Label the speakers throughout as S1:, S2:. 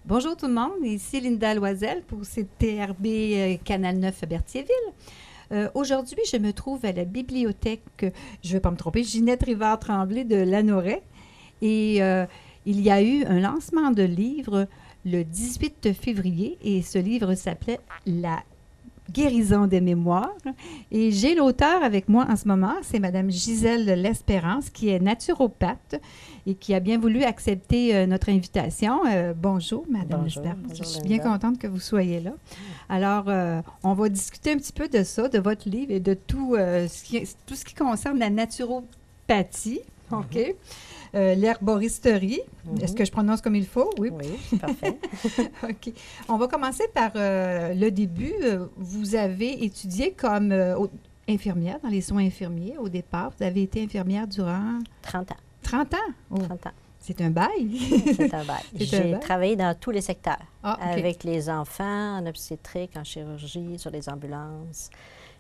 S1: Bonjour tout le monde, ici Linda Loisel pour CTRB Canal 9 à Berthierville. Aujourd'hui, je me trouve à la bibliothèque, je ne vais pas me tromper, Ginette Rivard-Tremblay de Lanoret. Et il y a eu un lancement de livre le 18 février et ce livre s'appelait « La guérison des mémoires ». Et j'ai l'auteur avec moi en ce moment, c'est Mme Gisèle L'Espérance, qui est naturopathe et qui a bien voulu accepter notre invitation. Bonjour, Mme L'Espérance.
S2: Bonjour,
S1: je suis bien contente que vous soyez là. Alors, on va discuter un petit peu de ça, de votre livre et de tout ce qui concerne la naturopathie. OK? L'herboristerie. Est-ce que je prononce comme il faut? Oui.
S2: Oui, parfait.
S1: OK. On va commencer par le début. Vous avez étudié comme infirmière dans les soins infirmiers au départ. Vous avez été infirmière durant...
S2: 30 ans.
S1: 30 ans? Oh.
S2: 30 ans.
S1: C'est un bail?
S2: C'est un bail. J'ai travaillé dans tous les secteurs.
S1: Ah, OK.
S2: Avec les enfants, en obstétrique, en chirurgie, sur les ambulances.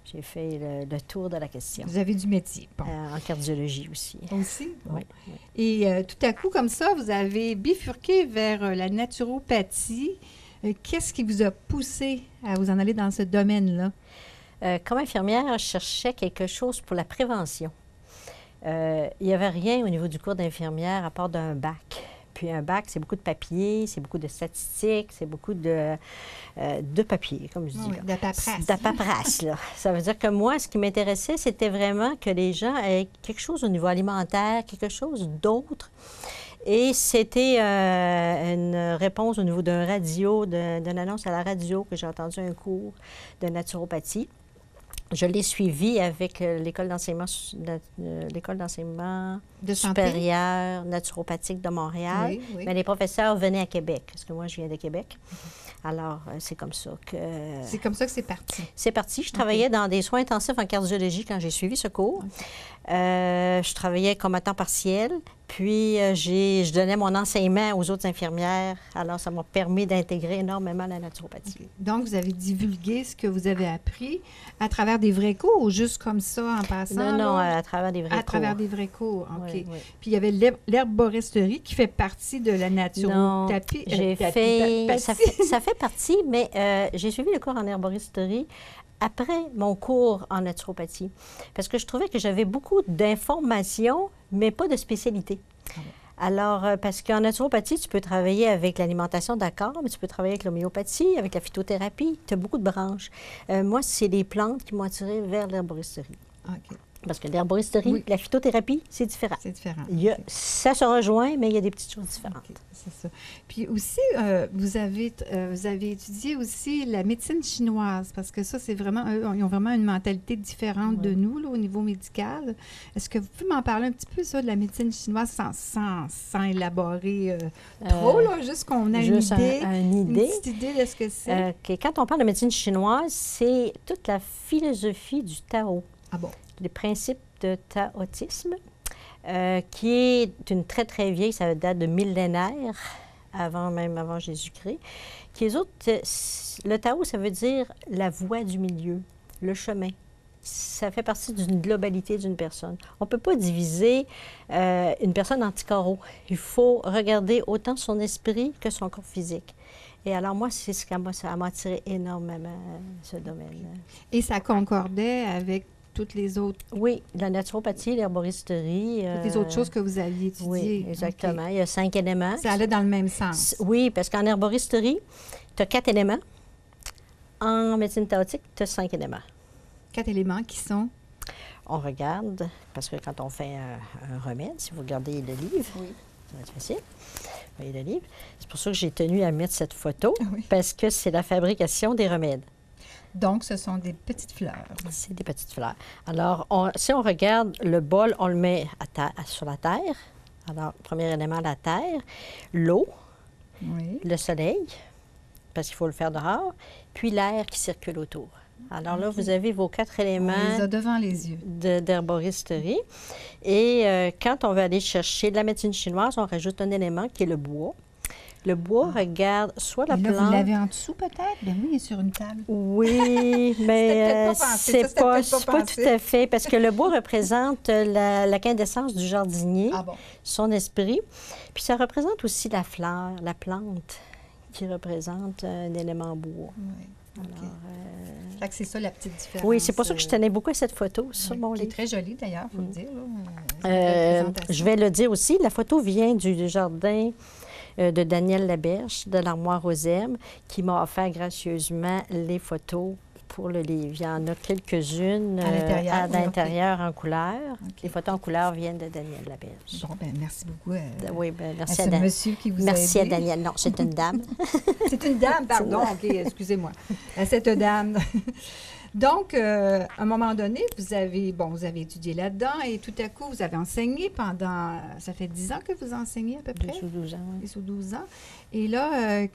S2: J'ai fait le tour de la question.
S1: Vous avez du métier. Bon.
S2: En cardiologie aussi.
S1: Aussi? Bon.
S2: Oui.
S1: Et tout à coup, comme ça, vous avez bifurqué vers la naturopathie. Qu'est-ce qui vous a poussé à vous en aller dans ce domaine-là?
S2: Comme infirmière, je cherchais quelque chose pour la prévention. Il n'y avait rien au niveau du cours d'infirmière à part d'un bac. Puis un bac, c'est beaucoup de papier, c'est beaucoup de statistiques, c'est beaucoup de papier, comme je dis.
S1: Oui, de la paperasse.
S2: De la paperasse, là. Ça veut dire que moi, ce qui m'intéressait, c'était vraiment que les gens aient quelque chose au niveau alimentaire, quelque chose d'autre. Et c'était une réponse au niveau d'un radio, d'une annonce à la radio que j'ai entendu un cours de naturopathie. Je l'ai suivi avec l'école d'enseignement supérieur naturopathique de Montréal.
S1: Oui, oui.
S2: Mais les professeurs venaient à Québec, parce que moi, je viens de Québec. Alors, c'est comme ça que...
S1: C'est comme ça que c'est parti.
S2: C'est parti. Je travaillais dans des soins intensifs en cardiologie quand j'ai suivi ce cours. Je travaillais comme à temps partiel. Puis, je donnais mon enseignement aux autres infirmières. Alors, ça m'a permis d'intégrer énormément la naturopathie.
S1: Okay. Donc, vous avez divulgué ce que vous avez appris à travers des vrais cours ou juste comme ça en passant?
S2: Non,
S1: là?
S2: à travers des vrais cours.
S1: À travers des vrais cours, OK.
S2: Oui, oui.
S1: Puis, il y avait l'herboristerie qui fait partie de la naturopathie.
S2: J'ai fait... Ça fait partie, mais j'ai suivi le cours en herboristerie après mon cours en naturopathie. Parce que je trouvais que j'avais beaucoup d'informations, mais pas de spécialité. Ah bon. Alors, parce qu'en naturopathie, tu peux travailler avec l'alimentation, d'accord, mais tu peux travailler avec l'homéopathie, avec la phytothérapie. Tu as beaucoup de branches. Moi, c'est les plantes qui m'ont attirée vers l'herboristerie.
S1: OK.
S2: Parce que l'herboristerie,
S1: oui.
S2: La phytothérapie, c'est différent.
S1: C'est différent.
S2: Ça se rejoint, mais il y a des petites choses différentes.
S1: Okay, c'est ça. Puis aussi, vous avez étudié aussi la médecine chinoise, parce que ça, c'est vraiment, ils ont vraiment une mentalité différente de nous, là, au niveau médical. Est-ce que vous pouvez m'en parler un petit peu, ça, de la médecine chinoise, sans élaborer trop, là, juste qu'on ait une petite idée de ce que c'est?
S2: Quand on parle de médecine chinoise, c'est toute la philosophie du Tao.
S1: Ah bon?
S2: Les principes de taoïsme, qui est une très, très vieille, ça date de millénaires, avant Jésus-Christ, qui les autres, le Tao, ça veut dire la voie du milieu, le chemin. Ça fait partie d'une globalité d'une personne. On ne peut pas diviser une personne en petits carreaux. Il faut regarder autant son esprit que son corps physique. Et alors, moi, c'est ce qui m'a attiré énormément, ce domaine.
S1: Et ça concordait avec toutes les autres?
S2: Oui, la naturopathie, l'herboristerie.
S1: Toutes les autres choses que vous aviez étudiées.
S2: Oui, exactement. Okay. Il y a 5 éléments.
S1: Ça allait dans le même sens.
S2: Oui, parce qu'en herboristerie, tu as 4 éléments. En médecine taoïstique, tu as 5 éléments. 4
S1: éléments qui sont?
S2: On regarde, parce que quand on fait un remède, si vous regardez le livre, oui. Ça va être facile. Vous voyez le livre. C'est pour ça que j'ai tenu à mettre cette photo, oui. Parce que c'est la fabrication des remèdes.
S1: Donc, ce sont des petites fleurs.
S2: C'est des petites fleurs. Alors, si on regarde le bol, on le met sur la terre. Alors, premier élément, la terre, l'eau, oui. Le soleil, parce qu'il faut le faire dehors, puis l'air qui circule autour. Alors là, vous avez vos 4 éléments.
S1: On les a devant les yeux.
S2: D'herboristerie. Et quand on va aller chercher de la médecine chinoise, on rajoute un élément qui est le bois. Le bois regarde soit la plante...
S1: Vous l'avez en dessous peut-être? Bien oui, il est sur une table.
S2: Oui, mais c'est pas tout à fait, parce que le bois représente la quintessence du jardinier, son esprit. Puis ça représente aussi la fleur, la plante qui représente un élément bois.
S1: Oui.
S2: Alors,
S1: Fait que c'est ça la petite différence.
S2: oui, c'est pour ça que je tenais beaucoup à cette photo sur mon
S1: qui est
S2: livre.
S1: très jolie d'ailleurs, il faut le dire.
S2: Je vais le dire aussi, la photo vient du jardin de Daniel Laberge, de l'Armoire aux Herbes, qui m'a offert gracieusement les photos pour le livre. Il y en a quelques-unes
S1: à
S2: l'intérieur en couleur.
S1: Okay.
S2: Les photos en couleur viennent de Daniel Laberge.
S1: Bon, bien, merci beaucoup
S2: oui, bien, merci
S1: à ce monsieur qui vous
S2: merci
S1: a aidé.
S2: à Daniel. Non, c'est une dame.
S1: C'est une dame, pardon. OK, excusez-moi. À cette dame. Donc, à un moment donné, vous avez étudié là-dedans et tout à coup, vous avez enseigné pendant... Ça fait 10 ans que vous enseignez à peu près?
S2: 10 ou 12 ans, oui.
S1: 10 ou 12 ans. Et là,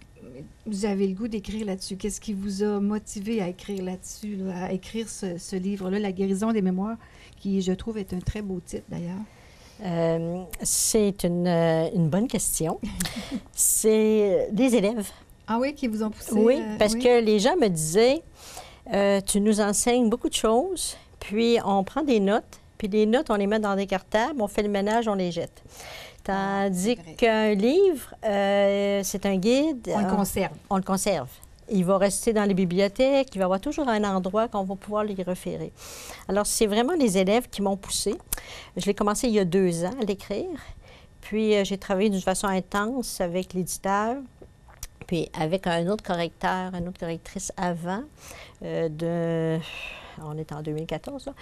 S1: vous avez le goût d'écrire là-dessus. Qu'est-ce qui vous a motivé à écrire là-dessus, à écrire ce livre-là, La guérison des mémoires, qui, je trouve, est un très beau titre d'ailleurs?
S2: C'est une bonne question. C'est des élèves.
S1: Ah oui, qui vous ont poussé?
S2: Oui, parce que les gens me disaient... tu nous enseignes beaucoup de choses, puis on prend des notes, puis les notes, on les met dans des cartables, on fait le ménage, on les jette. Tandis qu'un livre, c'est un guide.
S1: On le conserve.
S2: On le conserve. Il va rester dans les bibliothèques, il va y avoir toujours un endroit qu'on va pouvoir les référer. Alors, c'est vraiment les élèves qui m'ont poussé. Je l'ai commencé il y a 2 ans à l'écrire, puis j'ai travaillé d'une façon intense avec l'éditeur. Puis avec un autre correcteur, une autre correctrice avant, on est en 2014, là,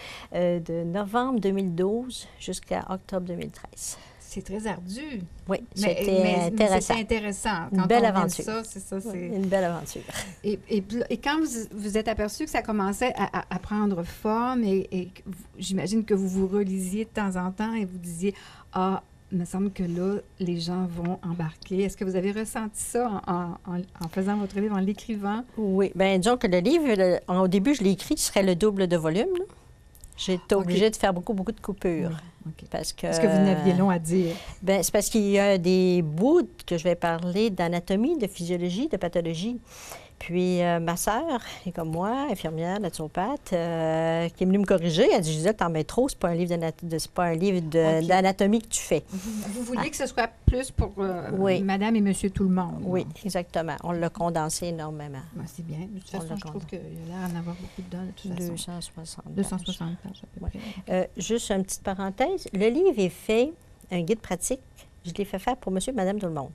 S2: de novembre 2012 jusqu'à octobre 2013.
S1: C'est très ardu.
S2: Oui, c'était intéressant.
S1: Mais c'est intéressant. Quand
S2: une belle
S1: on
S2: aventure.
S1: Ça, c'est ça. C'est...
S2: Une belle aventure.
S1: Et quand vous êtes aperçu que ça commençait à prendre forme, et j'imagine que vous vous relisiez de temps en temps et vous disiez « Ah, il me semble que là, les gens vont embarquer. » Est-ce que vous avez ressenti ça en faisant votre livre, en l'écrivant?
S2: Oui. Bien, disons que le livre, au début, je l'ai écrit, ce serait le double de volume. J'étais obligée de faire beaucoup de coupures.
S1: Oui. Okay.
S2: Parce que
S1: vous n'aviez long à dire.
S2: Bien, c'est parce qu'il y a des bouts que je vais parler d'anatomie, de physiologie, de pathologie. Puis ma sœur est comme moi, infirmière, naturopathe, qui est venue me corriger. Elle dit « Gisèle, t'en mets trop, c'est pas un livre d'anatomie que tu fais. »
S1: Vous vouliez que ce soit plus pour madame et monsieur tout le monde.
S2: Oui, exactement. On l'a condensé énormément.
S1: Ben, c'est bien. De toute façon, je trouve qu'il y a l'air d'en avoir beaucoup dedans, de toute façon. 260 pages, à peu près.
S2: Juste une petite parenthèse. Le livre est fait, un guide pratique, je l'ai fait faire pour monsieur et madame tout le monde,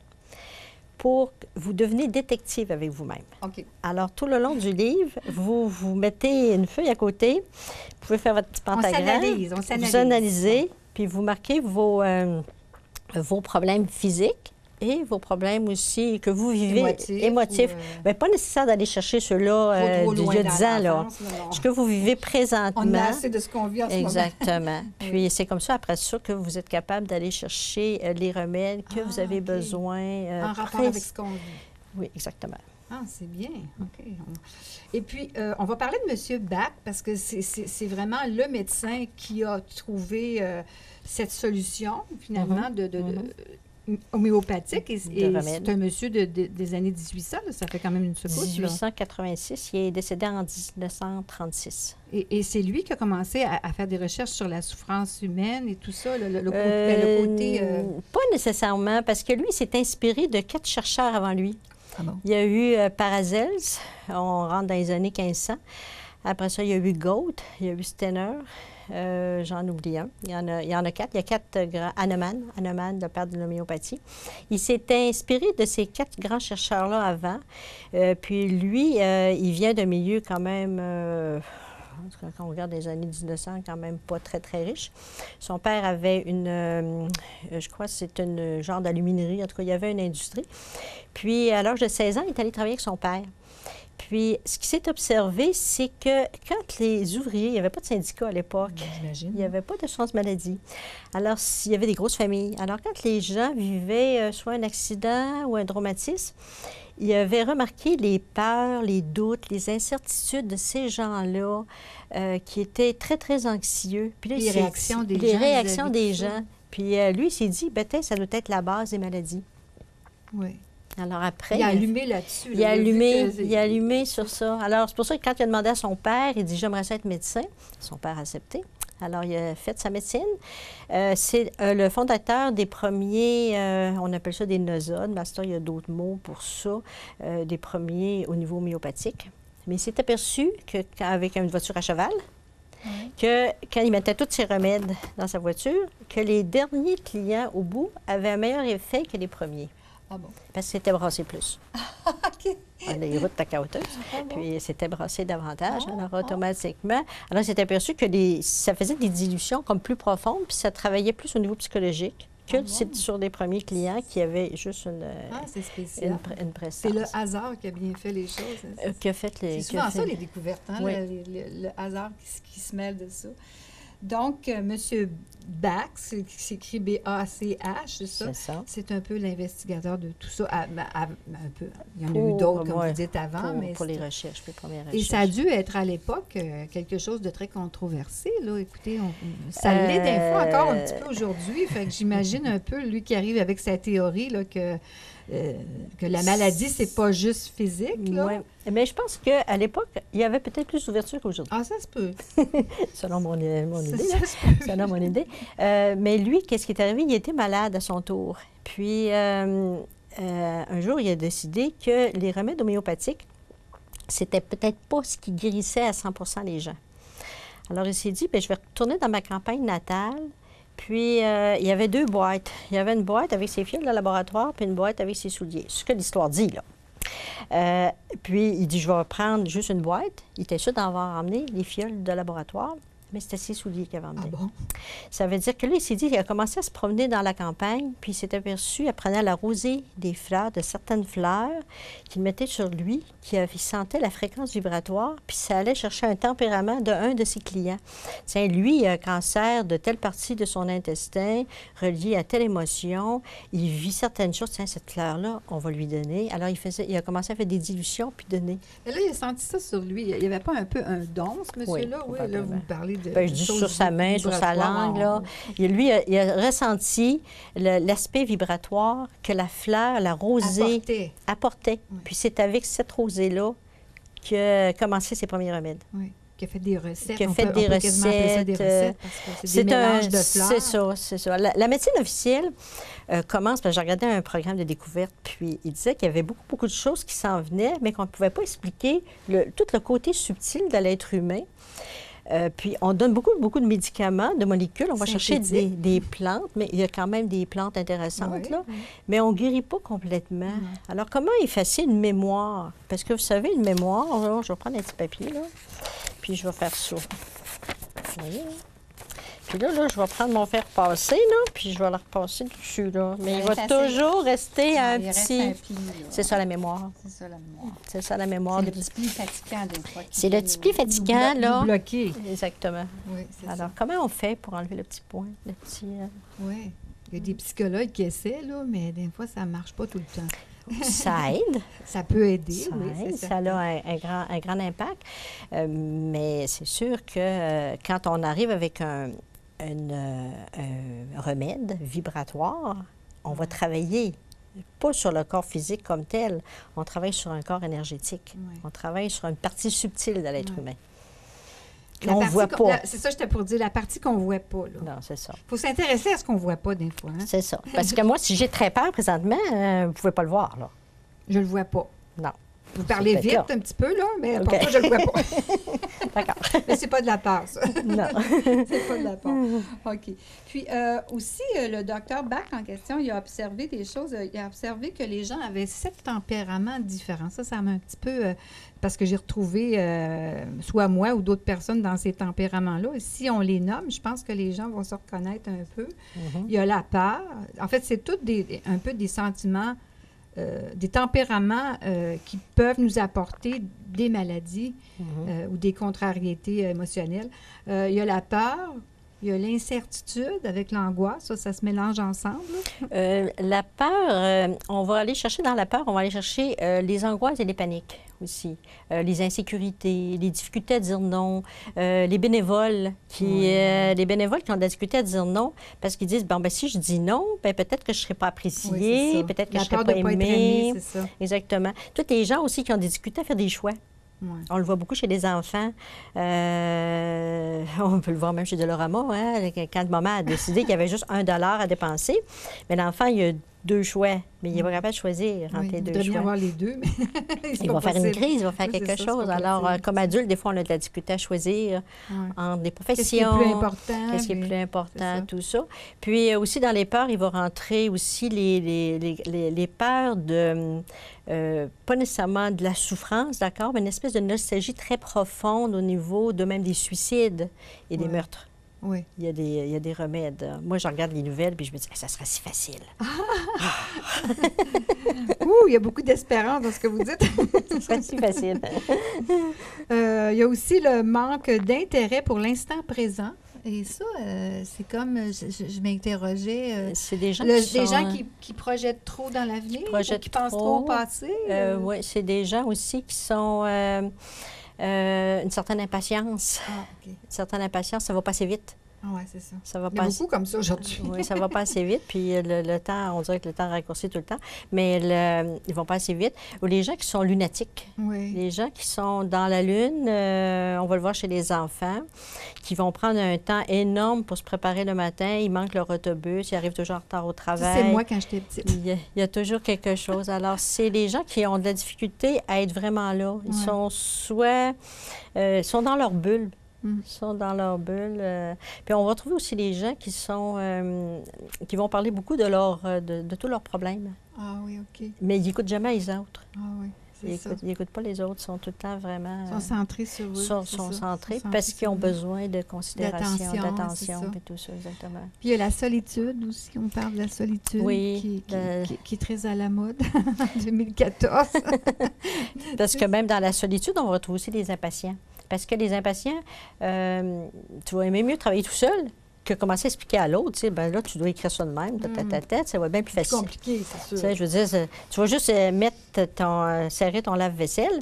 S2: pour que vous devenez détective avec vous-même.
S1: OK.
S2: Alors, tout le long du livre, vous mettez une feuille à côté, vous pouvez faire votre petit pentagramme.
S1: On s'analyse.
S2: Vous analysez, puis vous marquez vos problèmes physiques et vos problèmes aussi que vous vivez émotifs. Bien, pas nécessaire d'aller chercher ceux-là d'il y a 10 ans. Là. Ce que vous vivez présentement.
S1: On a assez de ce qu'on vit en ce moment.
S2: Exactement. Puis c'est comme ça, après ça, que vous êtes capable d'aller chercher les remèdes que vous avez besoin.
S1: En rapport avec ce qu'on vit.
S2: Oui, exactement.
S1: Ah, c'est bien. OK. Et puis, on va parler de M. Bach, parce que c'est vraiment le médecin qui a trouvé cette solution, finalement, homéopathique. Et c'est un monsieur des années 1800, là, ça fait quand même une secousse.
S2: 1886, il est décédé en 1936.
S1: Et c'est lui qui a commencé à faire des recherches sur la souffrance humaine et tout ça, le côté...
S2: Pas nécessairement, parce que lui, s'est inspiré de 4 chercheurs avant lui.
S1: Ah bon?
S2: Il y a eu Paracelse, on rentre dans les années 1500. Après ça, il y a eu Goethe, il y a eu Steiner, j'en oublie un. Il y en a 4. Il y a 4 grands... Hahnemann, le père de l'homéopathie. Il s'est inspiré de ces 4 grands chercheurs-là avant. Puis lui, il vient d'un milieu quand même... quand on regarde les années 1900, quand même pas très, très riche. Son père avait je crois que c'est une genre d'aluminerie. En tout cas, il y avait une industrie. Puis, à l'âge de 16 ans, il est allé travailler avec son père. Puis, ce qui s'est observé, c'est que quand les ouvriers, il n'y avait pas de syndicat à l'époque, il n'y avait pas d'assurance maladie. Alors, il y avait des grosses familles. Alors, quand les gens vivaient soit un accident ou un traumatisme, il avait remarqué les peurs, les doutes, les incertitudes de ces gens-là qui étaient très, très anxieux. Puis là,
S1: les réactions des gens.
S2: Puis lui, il s'est dit, peut-être ça doit être la base des maladies.
S1: Oui.
S2: Alors après...
S1: Il a allumé là-dessus.
S2: Il a allumé sur ça. Alors, c'est pour ça que quand il a demandé à son père, il dit « J'aimerais ça être médecin », son père a accepté. Alors, il a fait sa médecine. C'est le fondateur des premiers, on appelle ça des nosodes, mais à ce temps, il y a d'autres mots pour ça, des premiers au niveau homéopathique. Mais il s'est aperçu qu'avec une voiture à cheval, que quand il mettait tous ses remèdes dans sa voiture, que les derniers clients au bout avaient un meilleur effet que les premiers.
S1: Ah bon?
S2: Parce que c'était brassé plus.
S1: OK.
S2: Les routes cacaoteuses.
S1: Ah bon?
S2: Puis c'était brassé davantage,
S1: Ah,
S2: alors
S1: ah.
S2: automatiquement. Alors, il s'est aperçu que ça faisait des dilutions comme plus profondes, puis ça travaillait plus au niveau psychologique que
S1: Ah bon?
S2: sur des premiers clients qui avaient juste
S1: Ah, c'est spécial.
S2: une prestance.
S1: C'est le hasard qui a bien fait les choses.
S2: Qui a fait les...
S1: C'est souvent ça, les découvertes, hein?
S2: Oui.
S1: Le hasard qui se mêle de ça. Donc, M. Bach, qui s'écrit B-A-C-H, c'est ça?
S2: C'est ça.
S1: C'est un peu l'investigateur de tout ça. Un peu. Il y en a eu
S2: Pour,
S1: d'autres, comme
S2: ouais,
S1: vous dites avant. Mais
S2: pour les recherches, les premières
S1: et
S2: recherches.
S1: ça a dû être à l'époque quelque chose de très controversé. Là. Écoutez, ça l'est des fois encore un petit peu aujourd'hui. Fait que j'imagine un peu, lui qui arrive avec sa théorie là, que la maladie, c'est pas juste physique. Là.
S2: Ouais. Mais je pense qu'à l'époque, il y avait peut-être plus d'ouverture qu'aujourd'hui.
S1: Ah, ça se peut.
S2: Selon mon idée.
S1: Ça se peut.
S2: Selon mon idée. Mais lui, qu'est-ce qui est arrivé? Il était malade à son tour. Puis, un jour, il a décidé que les remèdes homéopathiques, c'était peut-être pas ce qui guérissait à 100 les gens. Alors, il s'est dit, bien, je vais retourner dans ma campagne natale. Puis, il y avait 2 boîtes. Il y avait une boîte avec ses fioles de laboratoire, puis une boîte avec ses souliers. C'est ce que l'histoire dit, là. Puis, il dit, je vais prendre juste une boîte. Il était sûr d'avoir emmené les fioles de laboratoire, mais c'était ses souliers qu'il avait emmené.
S1: Ah bon?
S2: Ça veut dire que là, il s'est dit qu'il a commencé à se promener dans la campagne, puis il s'est aperçu, apprenant à la rosée des fleurs, de certaines fleurs, qu'il mettait sur lui, qu'il sentait la fréquence vibratoire, puis ça allait chercher un tempérament d'un de ses clients. Tiens, lui, il a un cancer de telle partie de son intestin, relié à telle émotion, il vit certaines choses. Tiens, cette fleur-là, on va lui donner. Alors, il a commencé à faire des dilutions, puis donner.
S1: Mais là, il a senti ça sur lui. Il n'y avait pas un peu un don, ce monsieur-là? Oui, là, vous parlez de...
S2: Ben, je dis sur sa main, sur sa langue, là. Lui, il a ressenti l'aspect vibratoire que la fleur, la rosée apportait.
S1: Oui.
S2: Puis c'est avec cette rosée-là qu'il a commencé ses premiers remèdes.
S1: Oui, qui a fait des recettes.
S2: Qui a fait des recettes.
S1: Parce que c'est des mélanges de fleurs.
S2: C'est ça, c'est ça. La médecine officielle commence, parce que j'ai regardé un programme de découverte, puis il disait qu'il y avait beaucoup de choses qui s'en venaient, mais qu'on ne pouvait pas expliquer tout le côté subtil de l'être humain. Puis, on donne beaucoup de médicaments, de molécules. On va chercher des plantes, mais il y a quand même des plantes intéressantes, là. Mais on ne guérit pas complètement. Alors, comment effacer une mémoire? Parce que vous savez, une mémoire, là, je vais prendre un petit papier, là, puis je vais faire ça. Vous voyez, là? Puis là, je vais prendre mon fer passé, là, puis je vais le repasser dessus, là. Mais il va toujours rester un petit... C'est ça, la mémoire.
S1: C'est ça, la mémoire.
S2: C'est ça, la mémoire.
S1: C'est le petit pli fatigant, des fois.
S2: C'est le petit pli fatigant, là.
S1: Bloqué.
S2: Exactement.
S1: Oui, c'est ça.
S2: Alors, comment on fait pour enlever le petit point, le petit...
S1: Oui. Il y a des psychologues qui essaient, là, mais des fois, ça ne marche pas tout le temps.
S2: Ça aide.
S1: Ça peut aider,
S2: ça
S1: oui.
S2: Aide. Ça a un grand impact. Mais c'est sûr que quand on arrive avec un remède vibratoire, on va travailler pas sur le corps physique comme tel, on travaille sur un corps énergétique.
S1: Oui.
S2: On travaille sur une partie subtile de l'être humain.
S1: On
S2: ne voit pas.
S1: C'est ça, j'étais pour dire, la partie qu'on ne voit pas. Là.
S2: Non, c'est ça.
S1: Il faut s'intéresser à ce qu'on ne voit pas des fois. Hein?
S2: C'est ça. Parce que moi, si j'ai très peur présentement, vous ne pouvez pas le voir, là.
S1: Je le vois pas.
S2: Non.
S1: Vous parlez vite un petit peu, là, mais
S2: Okay.
S1: pourquoi je le vois pas?
S2: D'accord.
S1: Mais c'est pas de la peur, ça.
S2: Non.
S1: C'est pas de la peur. OK. Puis aussi, le docteur Bach, en question, il a observé des choses. Il a observé que les gens avaient 7 tempéraments différents. Ça m'a un petit peu... parce que j'ai retrouvé soit moi ou d'autres personnes dans ces tempéraments-là. Et si on les nomme, je pense que les gens vont se reconnaître un peu. Il y a la peur. En fait, c'est tout un peu des sentiments... des tempéraments qui peuvent nous apporter des maladies ou des contrariétés émotionnelles. Il y a la peur, il y a l'incertitude avec l'angoisse, ça se mélange ensemble.
S2: La peur, on va aller chercher dans la peur, on va aller chercher les angoisses et les paniques aussi, les insécurités, les difficultés à dire non, les bénévoles qui ont de la difficulté à dire non parce qu'ils disent, bon, ben si je dis non, ben peut-être que je ne serai pas appréciée, peut-être que je ne serai pas aimée.
S1: C'est ça.
S2: Exactement. Tous les gens aussi qui ont des difficultés à faire des choix.
S1: Ouais.
S2: On le voit beaucoup chez les enfants. On peut le voir même chez Dolorama, hein, quand maman a décidé qu'il y avait juste $1 à dépenser. Mais l'enfant, il a 2 choix, mais il n'est pas capable de choisir entre les 2
S1: voudrait bien
S2: choix.
S1: avoir les deux, mais
S2: Il va faire une crise, il va faire
S1: Oui, c'est
S2: quelque
S1: ça,
S2: chose.
S1: c'est pas
S2: Alors,
S1: possible,
S2: comme
S1: c'est ça.
S2: adulte, des fois, on a de la difficulté à choisir entre des professions.
S1: Qu'est-ce qui est plus important?
S2: Qu'est-ce qui est
S1: puis-
S2: plus
S1: c'est
S2: important,
S1: ça.
S2: tout ça. Puis aussi, dans les peurs, il va rentrer aussi les peurs de, pas nécessairement de la souffrance, d'accord, mais une espèce de nostalgie très profonde au niveau de même des suicides et des
S1: Ouais.
S2: meurtres.
S1: Oui.
S2: Il y a des remèdes. Moi, je regarde les nouvelles, puis je me dis, ça serait si facile.
S1: Ouh, il y a beaucoup d'espérance dans ce que vous dites.
S2: Ça serait si facile.
S1: Il y a aussi le manque d'intérêt pour l'instant présent. Et ça, c'est comme, je m'interrogeais,
S2: C'est des gens
S1: des
S2: qui sont...
S1: gens qui projettent trop dans l'avenir, ou
S2: projettent
S1: qui pensent
S2: trop.
S1: trop au passé.
S2: Oui, c'est des gens aussi qui sont... une certaine impatience.
S1: Ah, OK.
S2: Une certaine impatience, ça va passer vite.
S1: Ah, ouais, c'est ça.
S2: Ça va
S1: Il y a
S2: passer.
S1: beaucoup comme ça aujourd'hui.
S2: Oui, ça va pas assez vite, puis le temps, on dirait que le temps raccourcit tout le temps, mais ils vont pas assez vite. Ou les gens qui sont lunatiques,
S1: Oui.
S2: les gens qui sont dans la lune, on va le voir chez les enfants, qui vont prendre un temps énorme pour se préparer le matin, ils manquent leur autobus, ils arrivent toujours en retard au
S1: Ça,
S2: travail.
S1: c'est moi quand j'étais petite.
S2: Il y a toujours quelque chose. Alors, c'est les gens qui ont de la difficulté à être vraiment là. Ils
S1: Ouais.
S2: sont soit... sont dans leur bulle.
S1: Mm.
S2: Ils sont dans leur bulle. Puis on va trouver aussi les gens qui sont... qui vont parler beaucoup de tous leurs problèmes.
S1: Ah oui, OK.
S2: Mais ils n'écoutent jamais les autres.
S1: Ah oui,
S2: Ils
S1: c'est ça.
S2: n'écoutent pas les autres. Ils sont tout le temps vraiment...
S1: Ils sont centrés sur eux.
S2: sont
S1: c'est
S2: sont
S1: ça.
S2: centrés
S1: Ils sont
S2: parce
S1: centrés
S2: qu'ils ont
S1: sur eux.
S2: besoin de considération,
S1: D'attention, c'est
S2: d'attention,
S1: ça.
S2: puis tout ça, exactement.
S1: Puis il y a la solitude aussi. On parle de la solitude
S2: Oui,
S1: qui est très à la mode en 2014.
S2: Parce que même dans la solitude, on retrouve aussi les impatients. Parce que les impatients, tu vas aimer mieux travailler tout seul que commencer à expliquer à l'autre. Tu sais, ben là, tu dois écrire ça de même, ta tête, ça va être bien plus
S1: C'est
S2: facile.
S1: compliqué, c'est
S2: Tu
S1: sûr.
S2: sais, je veux dire, tu vas juste serrer ton lave-vaisselle,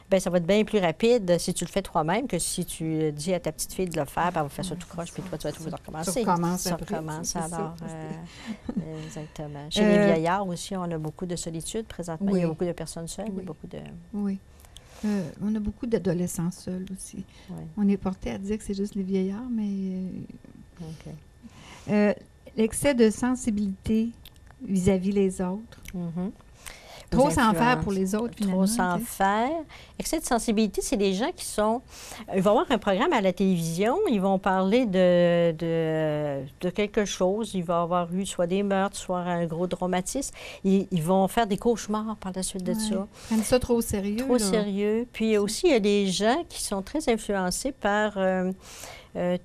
S2: bien, ça va être bien plus rapide si tu le fais toi-même que si tu dis à ta petite fille de le faire, puis elle va faire ça tout croche, puis toi, tu vas tout recommencer.
S1: Tu recommences
S2: Tu
S1: après,
S2: recommences,
S1: c'est ça.
S2: alors, exactement. Chez les vieillards aussi, on a beaucoup de solitude présentement. Il y a
S1: Oui.
S2: beaucoup de personnes seules, il y
S1: Oui.
S2: a beaucoup de...
S1: Oui. On a beaucoup d'adolescents seuls aussi.
S2: Oui,
S1: On est porté à dire que c'est juste les vieillards, mais
S2: OK.
S1: l'excès de sensibilité vis-à-vis les autres.
S2: Mhm.
S1: Trop
S2: Aux
S1: s'en faire
S2: influences.
S1: pour les autres, finalement.
S2: Trop s'en
S1: tu sais.
S2: faire. Excès de sensibilité, c'est des gens qui sont... Ils vont avoir un programme à la télévision, ils vont parler de quelque chose. Il va avoir eu soit des meurtres, soit un gros traumatisme. Ils vont faire des cauchemars par la suite de
S1: Ouais.
S2: ça.
S1: Ils prennent ça trop au sérieux.
S2: Trop
S1: là.
S2: sérieux. Puis aussi, il y a des gens qui sont très influencés par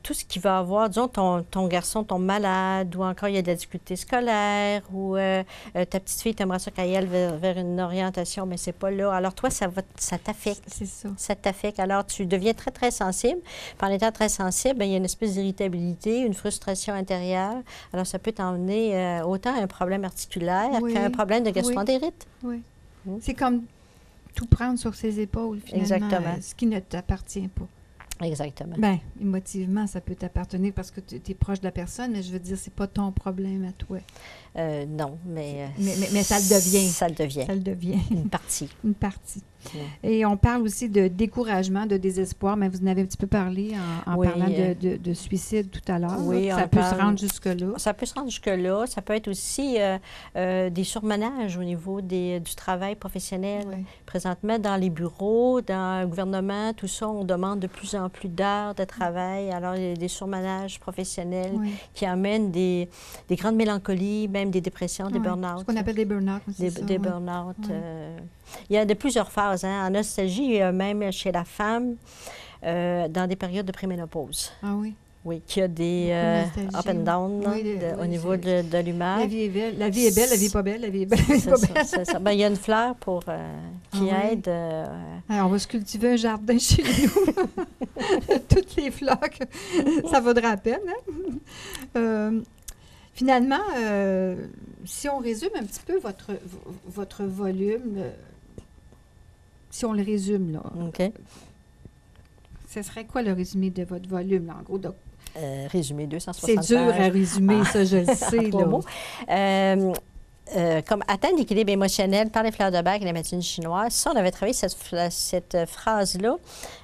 S2: tout ce qui va avoir, disons, ton garçon tombe malade, ou encore il y a de la difficulté scolaire, ou ta petite fille, tu aimerais ça qu'elle aille vers une orientation, mais c'est pas là. Alors toi, ça t'affecte.
S1: C'est ça.
S2: Ça t'affecte. Alors, tu deviens très, très sensible. Puis en étant très sensible, bien, il y a une espèce d'irritabilité, une frustration intérieure. Alors, ça peut t'emmener autant un problème articulaire
S1: Oui.
S2: qu'un problème de gastroentérite.
S1: Oui.
S2: Mm.
S1: C'est comme tout prendre sur ses épaules, finalement.
S2: Exactement.
S1: Ce qui ne t'appartient pas.
S2: Exactement.
S1: Bien, émotivement, ça peut t'appartenir parce que tu es proche de la personne, mais je veux dire, c'est pas ton problème à toi.
S2: Non, mais...
S1: Mais ça le devient.
S2: Ça le devient.
S1: Ça le devient.
S2: Une partie.
S1: Une partie.
S2: Oui.
S1: Et on parle aussi de découragement, de désespoir, mais vous en avez un petit peu parlé en
S2: Oui,
S1: parlant de suicide tout à l'heure.
S2: oui,
S1: là,
S2: on
S1: ça peut se
S2: parle-
S1: rendre jusque-là.
S2: Ça peut se rendre jusque-là. Ça peut être aussi des surmenages au niveau du travail professionnel.
S1: Oui.
S2: Présentement, dans les bureaux, dans le gouvernement, tout ça, on demande de plus en plus d'heures de travail. Alors, il y a des surmenages professionnels
S1: Oui.
S2: qui amènent des grandes mélancolies, même des dépressions, des
S1: Oui.
S2: burn-out.
S1: Ce qu'on appelle des burn-out. c'est ça,
S2: Des
S1: oui.
S2: burn-out.
S1: Oui.
S2: Il y a de plusieurs phases. Hein. En nostalgie, même chez la femme, dans des périodes de préménopause.
S1: Ah oui.
S2: Oui, qui a des
S1: Beaucoup de
S2: up and
S1: nostalgie.
S2: down là,
S1: Oui,
S2: au
S1: oui,
S2: niveau
S1: c'est-
S2: de l'humeur.
S1: La vie est belle. La vie est belle, la vie n'est pas belle, la vie est belle, la vie n'est
S2: C'est
S1: pas
S2: ça,
S1: belle.
S2: c'est ça. Ben, il y a une fleur pour, qui
S1: Ah oui?
S2: aide.
S1: Alors, on va se cultiver un jardin chez nous. Toutes les fleurs, que ça vaudra la peine. Hein? Finalement, si on résume un petit peu votre volume, si on le résume, là,
S2: OK.
S1: ce serait quoi le résumé de votre volume, là, en gros? Donc,
S2: Résumé 260
S1: c'est dur à
S2: pages.
S1: résumer, ça, je le sais.
S2: Trois
S1: Là.
S2: mots. comme atteindre l'équilibre émotionnel par les fleurs de bac et la médecine chinoise. Ça, on avait travaillé cette phrase-là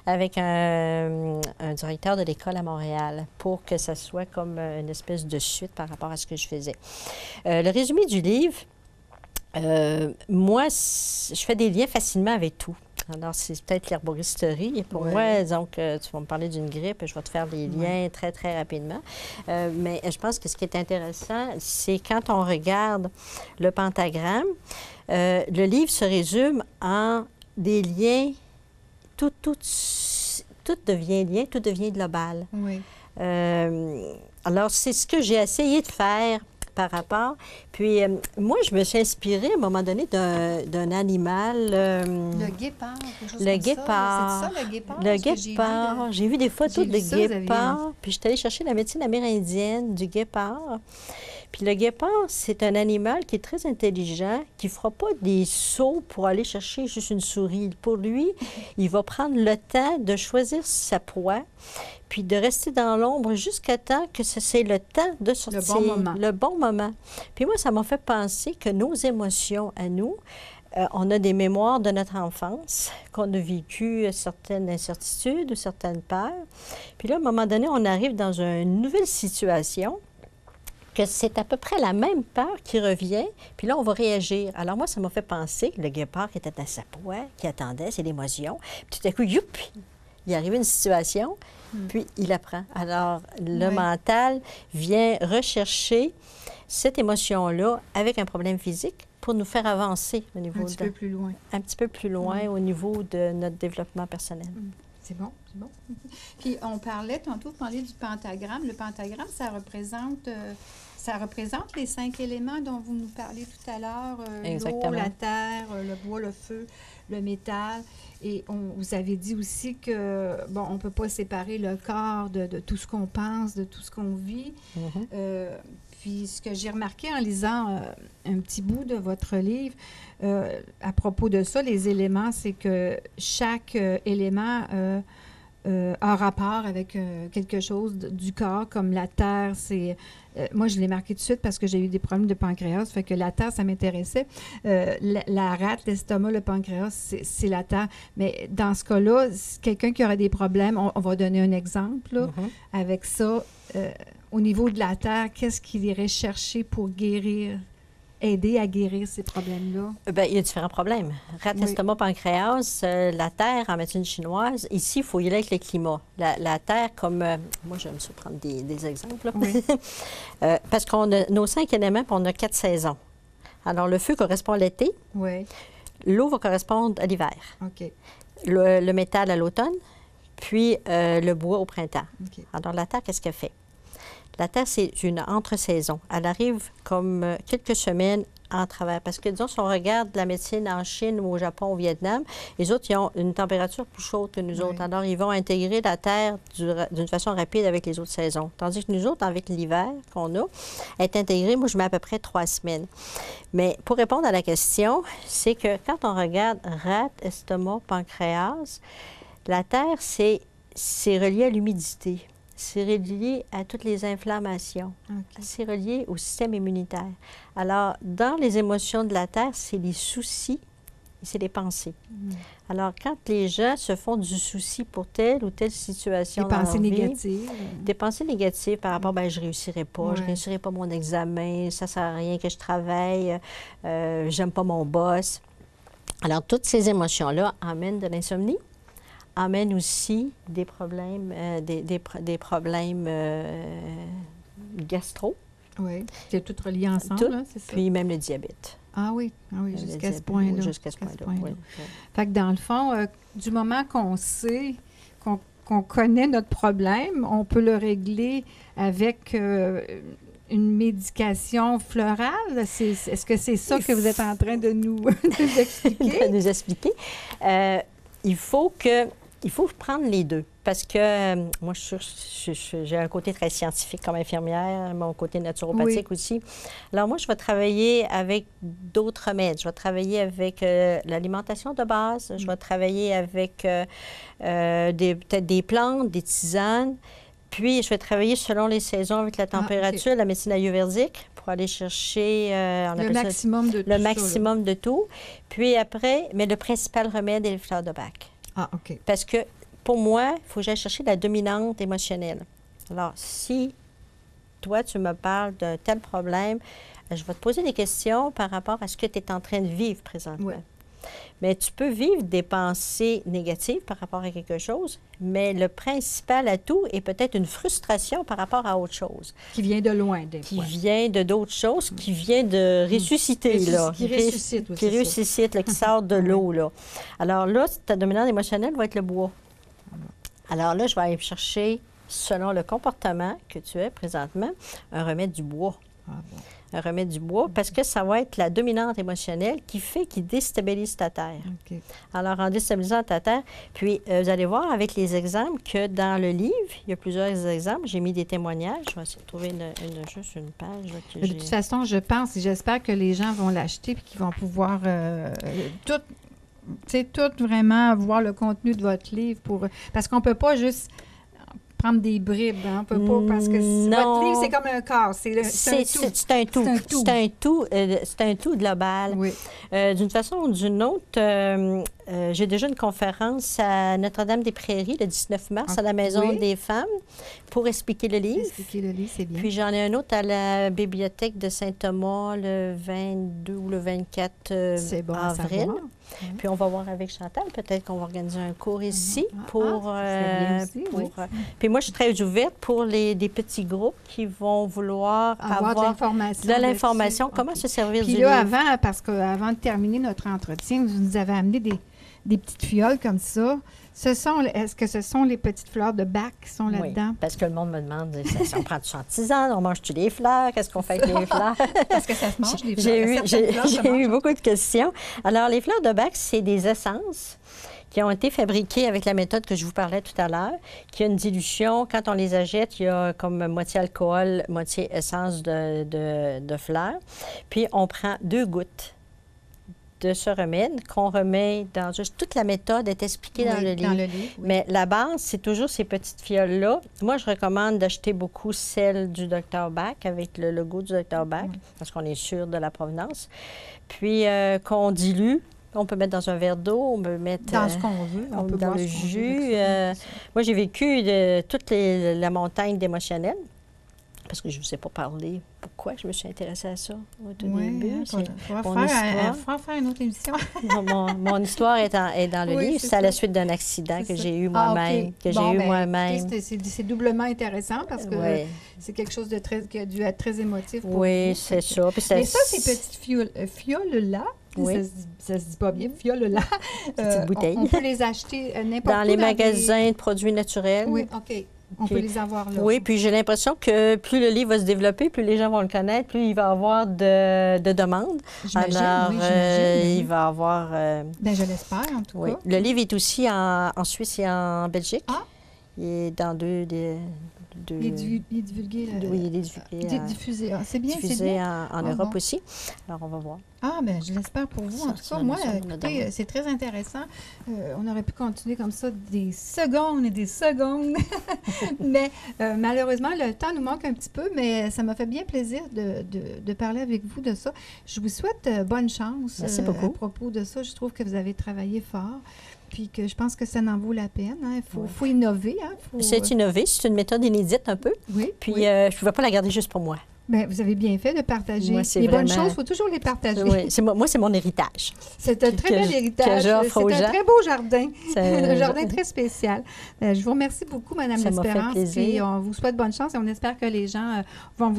S2: avec un directeur de l'école à Montréal pour que ça soit comme une espèce de suite par rapport à ce que je faisais. Le résumé du livre, moi, je fais des liens facilement avec tout. Alors, c'est peut-être l'herboristerie. Pour moi, donc, tu vas me parler d'une grippe, je vais te faire des liens très, très rapidement. Mais je pense que ce qui est intéressant, c'est quand on regarde le pentagramme, le livre se résume en des liens, tout devient lien, tout devient global.
S1: Oui.
S2: Alors, c'est ce que j'ai essayé de faire par rapport. Puis, moi, je me suis inspirée à un moment donné d'un animal.
S1: Le guépard, quelque chose
S2: le
S1: comme
S2: guépard.
S1: ça. C'est ça, le guépard?
S2: Le guépard. J'ai vu des photos de guépard. Puis, je suis allée chercher la médecine amérindienne du guépard. Puis, le guépard, c'est un animal qui est très intelligent, qui ne fera pas des sauts pour aller chercher juste une souris. Pour lui, il va prendre le temps de choisir sa proie, puis de rester dans l'ombre jusqu'à temps que c'est le temps de sortir.
S1: Le bon moment.
S2: Le bon moment. Puis moi, ça m'a fait penser que nos émotions à nous, on a des mémoires de notre enfance, qu'on a vécu certaines incertitudes ou certaines peurs. Puis là, à un moment donné, on arrive dans une nouvelle situation, que c'est à peu près la même peur qui revient, puis là, on va réagir. Alors moi, ça m'a fait penser que le guépard qui était dans sa proie, qui attendait, c'est l'émotion, puis tout à coup, youp, il arrive une situation, puis il apprend. Alors, le mental vient rechercher cette émotion-là avec un problème physique pour nous faire avancer au niveau
S1: un petit peu plus loin.
S2: Un petit peu plus loin au niveau de notre développement personnel.
S1: C'est bon, c'est bon. Puis on parlait, tantôt, vous parliez du pentagramme. Le pentagramme, ça représente les 5 éléments dont vous nous parliez tout à l'heure. L'eau, la terre, le bois, le feu, le métal. Et vous avez dit aussi que, bon, on ne peut pas séparer le corps de tout ce qu'on pense, de tout ce qu'on vit. Puis ce que j'ai remarqué en lisant un petit bout de votre livre, à propos de ça, les éléments, c'est que chaque élément a rapport avec quelque chose du corps, comme la terre, c'est... moi, je l'ai marqué tout de suite parce que j'ai eu des problèmes de pancréas, fait que la terre, ça m'intéressait. La rate, l'estomac, le pancréas, c'est la terre. Mais dans ce cas-là, quelqu'un qui aurait des problèmes, on va donner un exemple, là, avec ça, au niveau de la terre, qu'est-ce qu'il irait chercher pour guérir, aider à guérir ces problèmes-là?
S2: Bien, il y a différents problèmes. Rate, estomac, pancréas, la terre en médecine chinoise, ici, il faut y aller avec le climat. La terre, comme... moi, j'aime ça prendre des exemples. Oui. Parce qu'on a nos 5 éléments, puis on a 4 saisons. Alors, le feu correspond à l'été.
S1: Oui.
S2: L'eau va correspondre à l'hiver.
S1: OK.
S2: Le métal à l'automne, puis le bois au printemps.
S1: OK.
S2: Alors, la terre, qu'est-ce qu'elle fait? La terre, c'est une entre-saison. Elle arrive comme quelques semaines en travers. Parce que, disons, si on regarde la médecine en Chine ou au Japon, au Vietnam, les autres, ils ont une température plus chaude que nous autres. Alors, ils vont intégrer la terre d'une façon rapide avec les autres saisons. Tandis que nous autres, avec l'hiver qu'on a, est intégrée, moi, je mets à peu près 3 semaines. Mais pour répondre à la question, c'est que quand on regarde rate, estomac, pancréas, la terre, c'est relié à l'humidité. C'est relié à toutes les inflammations. Okay. C'est relié au système immunitaire. Alors, dans les émotions de la terre, c'est les soucis et c'est les pensées. Alors, quand les gens se font du souci pour telle ou telle situation
S1: des pensées négatives.
S2: Des pensées négatives par rapport, ben je ne réussirai pas, je ne réussirai pas mon examen, ça ne sert à rien que je travaille, j'aime pas mon boss. Alors, toutes ces émotions-là amènent de l'insomnie, amène aussi des problèmes, des problèmes gastro.
S1: Oui, c'est tout relié ensemble, c'est ça.
S2: Puis même le diabète.
S1: Ah oui, jusqu'à ce point-là.
S2: Jusqu'à ce point-là, oui.
S1: Fait que dans le fond, du moment qu'on sait, qu'on connaît notre problème, on peut le régler avec une médication florale. Est-ce que c'est ça que vous êtes en train de nous expliquer?
S2: De nous expliquer. Il faut prendre les deux. Parce que moi, j'ai un côté très scientifique comme infirmière, mon côté naturopathique aussi. Alors moi, je vais travailler avec d'autres remèdes. Je vais travailler avec l'alimentation de base. Je vais travailler avec peut-être des plantes, des tisanes. Puis, je vais travailler selon les saisons avec la température, la médecine ayurvédique, pour aller chercher
S1: le maximum de tout.
S2: Le maximum de tout. Puis après, mais le principal remède est les fleurs de bac.
S1: Ah, OK.
S2: Parce que, pour moi, il faut que j'aille chercher la dominante émotionnelle. Alors, si toi, tu me parles d'un tel problème, je vais te poser des questions par rapport à ce que tu es en train de vivre présentement.
S1: Ouais.
S2: Mais tu peux vivre des pensées négatives par rapport à quelque chose, mais le principal atout est peut-être une frustration par rapport à autre chose.
S1: Qui vient de loin, des fois.
S2: Qui vient de d'autres choses, qui vient de ressusciter, là.
S1: Qui ressuscite, oui,
S2: qui ressuscite, là, qui sort de l'eau, là. Alors là, ta dominante émotionnelle va être le bois. Alors là, je vais aller chercher, selon le comportement que tu as présentement, un remède du bois.
S1: Ah, bon.
S2: Un remède du bois, parce que ça va être la dominante émotionnelle qui déstabilise ta terre.
S1: OK.
S2: Alors, en déstabilisant ta terre, puis vous allez voir avec les exemples que dans le livre, il y a plusieurs exemples. J'ai mis des témoignages. Je vais essayer de trouver juste une page. Là, que
S1: De toute façon, je pense et j'espère que les gens vont l'acheter et qu'ils vont pouvoir tout vraiment voir le contenu de votre livre parce qu'on ne peut pas juste prendre des bribes, hein? On peut pas, parce que votre livre, c'est comme un corps. C'est un tout.
S2: C'est un tout global.
S1: Oui.
S2: D'une façon ou d'une autre, j'ai déjà une conférence à Notre-Dame-des-Prairies le 19 mars à la Maison des femmes pour expliquer le livre.
S1: Expliquer le livre, c'est bien.
S2: Puis j'en ai un autre à la bibliothèque de Saint-Thomas le 22 ou le 24 avril. Puis on va voir avec Chantal, peut-être qu'on va organiser un cours ici pour... Puis moi, je suis très ouverte pour des petits groupes qui vont vouloir avoir de l'information, comment se servir du livre.
S1: Puis là, avant de terminer notre entretien, vous nous avez amené des petites fioles comme ça. Est-ce que ce sont les petites fleurs de bac qui sont là-dedans?
S2: Oui, parce que le monde me demande, si on prend du chantisane, on mange-tu les fleurs? Qu'est-ce qu'on fait avec les fleurs?
S1: Est-ce que ça se mange, les fleurs?
S2: J'ai eu beaucoup de questions. Alors, les fleurs de bac, c'est des essences qui ont été fabriquées avec la méthode que je vous parlais tout à l'heure, qui a une dilution. Quand on les achète, il y a comme moitié alcool, moitié essence de fleurs. Puis, on prend 2 gouttes de ce remède qu'on remet dans... Toute la méthode est expliquée dans le livre. Mais la base, c'est toujours ces petites fioles-là. Moi, je recommande d'acheter beaucoup celle du Dr Bach avec le logo du Dr Bach, parce qu'on est sûr de la provenance. Puis, qu'on dilue. On peut mettre dans un verre d'eau, on peut mettre...
S1: Dans ce qu'on veut. On peut
S2: dans le jus. Moi, j'ai vécu toute la montagne d'émotionnel. Parce que je ne vous ai pas parlé pourquoi je me suis intéressée à ça au tout début.
S1: Il faudra faire une autre émission.
S2: mon histoire est dans le livre. C'est à la suite d'un accident que j'ai eu moi-même.
S1: C'est doublement intéressant parce que c'est quelque chose qui a dû être très émotif pour vous.
S2: C'est ça. Puis
S1: mais ça, ces petites fioles-là, ça se dit pas bien, fioles-là.
S2: Petites bouteilles.
S1: On peut les acheter n'importe où.
S2: Dans les magasins de produits naturels.
S1: Oui, OK. On peut les avoir là.
S2: Oui, puis j'ai l'impression que plus le livre va se développer, plus les gens vont le connaître, plus il va y avoir de demandes. Alors, il va y avoir...
S1: Bien, je l'espère, en tout cas.
S2: Le livre est aussi en Suisse et en Belgique.
S1: Ah!
S2: Il est dans deux...
S1: Il est divulgué.
S2: Oui, il est
S1: diffusé. C'est bien,
S2: diffusé en Europe aussi. Alors, on va voir.
S1: Ah, bien, je l'espère pour vous. En tout cas, moi, écoutez, c'est très intéressant. On aurait pu continuer comme ça des secondes et des secondes. Mais malheureusement, le temps nous manque un petit peu, mais ça m'a fait bien plaisir de parler avec vous de ça. Je vous souhaite bonne chance.
S2: Merci beaucoup.
S1: À propos de ça. Je trouve que vous avez travaillé fort. Puis que je pense que ça en vaut la peine. Hein. Il faut innover. Hein.
S2: C'est innover. C'est une méthode inédite un peu.
S1: Oui.
S2: Puis je ne vais pas la garder juste pour moi.
S1: Bien, vous avez bien fait de partager.
S2: Moi,
S1: les bonnes choses, il faut toujours les partager.
S2: Oui, moi, c'est mon héritage.
S1: C'est un très bel héritage. C'est un très beau jardin. Un jardin très spécial. Je vous remercie beaucoup, Mme L'Espérance. Et on vous souhaite bonne chance et on espère que les gens vont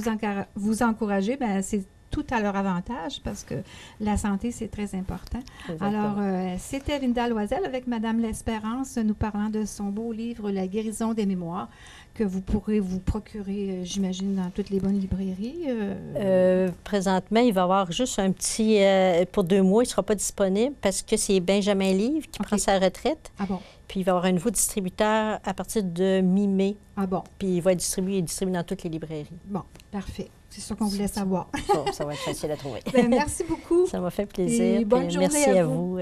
S1: vous encourager. Bien, c'est tout à leur avantage parce que la santé, c'est très important. Exactement. Alors, c'était Linda Loisel avec Mme L'Espérance nous parlant de son beau livre « La guérison des mémoires » que vous pourrez vous procurer, j'imagine, dans toutes les bonnes librairies.
S2: Présentement, il va y avoir juste un petit... pour 2 mois, il ne sera pas disponible parce que c'est Benjamin Livre qui prend sa retraite.
S1: Ah bon?
S2: Puis il va y avoir un nouveau distributeur à partir de mi-mai.
S1: Ah bon?
S2: Puis il va être distribué dans toutes les librairies.
S1: Bon, parfait. C'est ça qu'on voulait savoir.
S2: Ça va être facile à trouver.
S1: Bien, merci beaucoup.
S2: Ça m'a fait plaisir.
S1: Et bonne journée
S2: merci à vous.